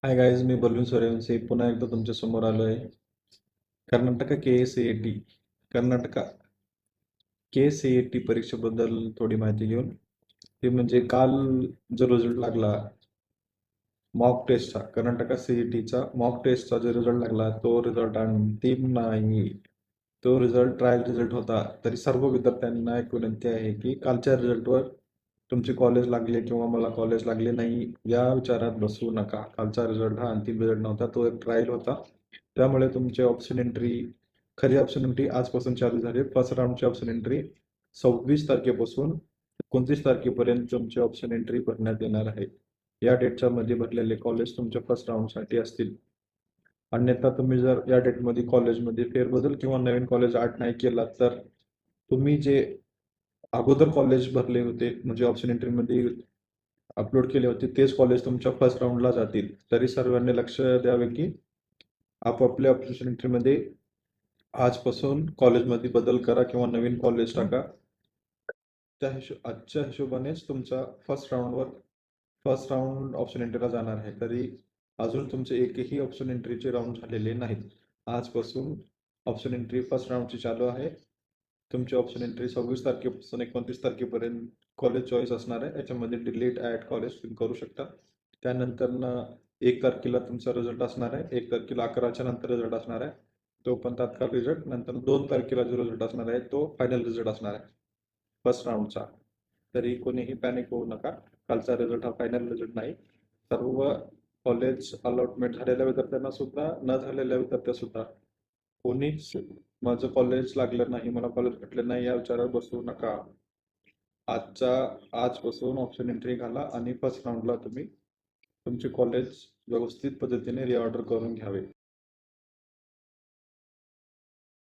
Hi guys, मी बलवीन सूर्यवंशी पुन्हा एकदा तुमच्या समोर आलो आहे. कर्नाटक KSAT कर्नाटक KCAT परीक्षेबद्दल थोडी माहिती घेऊन. ती म्हणजे काल जो रिझल्ट लागला मॉक टेस्टचा, कर्नाटक CETचा मॉक टेस्टचा जो रिझल्ट लागला तो रिझल्ट अंतिम नाही. तो रिझल्ट ट्रायल रिझल्ट होता. तरी सर्व विद्यार्थ्यांना एक विनंती आहे की कालच्या रिझल्टवर तुमचे कॉलेज लागले किंवा मला कॉलेज लागले नाही या विचारात बसू नका. कालचा रिझल्ट हा अंतिम रिझल्ट नव्हता, तो एक ट्रायल होता. त्यामुळे तुमचे ऑप्शन एंट्री, खरी ऑप्शन एंट्री आजपासून चालू झाली. फर्स्ट राऊंडची ऑप्शन एंट्री 26 तारखेपासून 29 तारखेपर्यंत तुमची ऑप्शन एंट्री भरण्यात येणार आहे. या डेटच्या मध्ये भरलेले कॉलेज तुमच्या फर्स्ट राऊंडसाठी असतील. अन्यथा तुम्ही जर या डेटमध्ये कॉलेजमध्ये फेरबदल किंवा नवीन कॉलेज ॲड नाही केला तर तुम्ही जे अगोदर कॉलेज भरले होते म्हणजे ऑप्शन एंट्रीमध्ये अपलोड केले होते तेच कॉलेज तुमच्या फर्स्ट राऊंडला जातील. तरी सर्वांनी लक्ष द्यावे की आपापल्या ऑप्शन एंट्रीमध्ये आजपासून कॉलेजमध्ये बदल करा किंवा नवीन कॉलेज टाका. आजच्या हिशोबानेच तुमचा फर्स्ट राऊंड ऑप्शन एंट्रीला जाणार आहे. तरी अजून तुमचे एकही ऑप्शन एंट्रीचे राऊंड झालेले नाहीत. आजपासून ऑप्शन एंट्री फर्स्ट राऊंडची चालू आहे. तुमची ऑप्शन एंट्री 26 तारखेपासून 29 तारखेपर्यंत कॉलेज चॉईस असणार आहे. याच्यामध्ये डिलीट ॲड कॉलेज तुम्ही करू शकता. त्यानंतर 1 तारखेला तुमचा रिझल्ट असणार आहे. 1 तारखेला 11च्या नंतर रिझल्ट असणार आहे. तो पण तात्काळ रिझल्ट. नंतर 2 तारखेला जो रिझल्ट असणार आहे तो फायनल रिझल्ट असणार आहे फर्स्ट राऊंडचा. तरी कोणीही पॅनिक होऊ नका. कालचा रिझल्ट हा फायनल रिझल्ट नाही. सर्व कॉलेज अलॉटमेंट झालेल्या विद्यार्थ्यांना सुद्धा, न झालेल्या विद्यार्थ्यांना सुद्धा कोणीच माझं कॉलेज लागलं नाही, मला कॉलेज भेटलं नाही या विचारात बसू नका. आजपासून ऑप्शन एंट्री घाला आणि फर्स्ट राऊंडला तुम्ही तुमचे कॉलेज व्यवस्थित पद्धतीने रिऑर्डर करून घ्यावे.